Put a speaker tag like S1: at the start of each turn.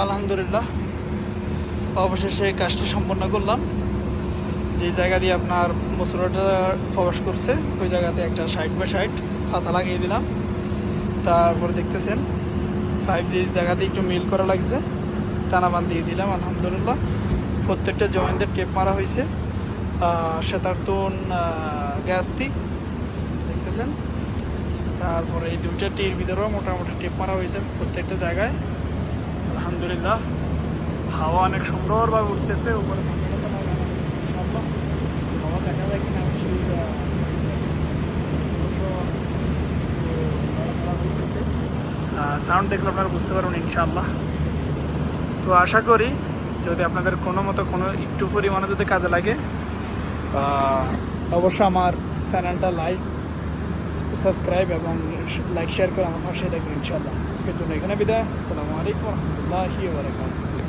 S1: আলহামদুলিল্লাহ অবশেষে কাজটি সম্পন্ন করলাম। যে জায়গা দিয়ে আপনার মসুরাটা প্রবেশ করছে ওই জায়গাতে একটা সাইড বাই সাইড পাতা লাগিয়ে দিলাম। তারপরে দেখতেছেন 5G জায়গাতে একটু মিল করা লাগছে, টানাবান দিয়ে দিলাম। আলহামদুলিল্লাহ প্রত্যেকটা জয়েন্টের টেপ মারা হয়েছে, সেতারতুন গ্যাসটি দেখতেছেন। তারপরে এই দুইটা টির ভিতরেও মোটামুটি টেপ মারা হয়েছে প্রত্যেকটা জায়গায়। আলহামদুলিল্লাহ হাওয়া অনেক সুন্দরভাবে উঠতেছে উপরে। হাওয়া দেখা যায় কিনা সাউন্ড দেখলে আপনারা বুঝতে পারবেন ইনশাআল্লাহ। তো আশা করি যদি আপনাদের কোনো মতো কোনো একটু পরিমাণে যদি কাজে লাগে অবশ্যই আমার চ্যানেলটা লাইক সাবস্ক্রাইব এবং লাইক শেয়ার করে আমার পাশে থাকবেন ইনশাআল্লাহ। আজকের জন্য এখানে বিদায়। আসসালামু আলাইকুম ওয়া রাহমাতুল্লাহি ওয়া বারাকাতুহু।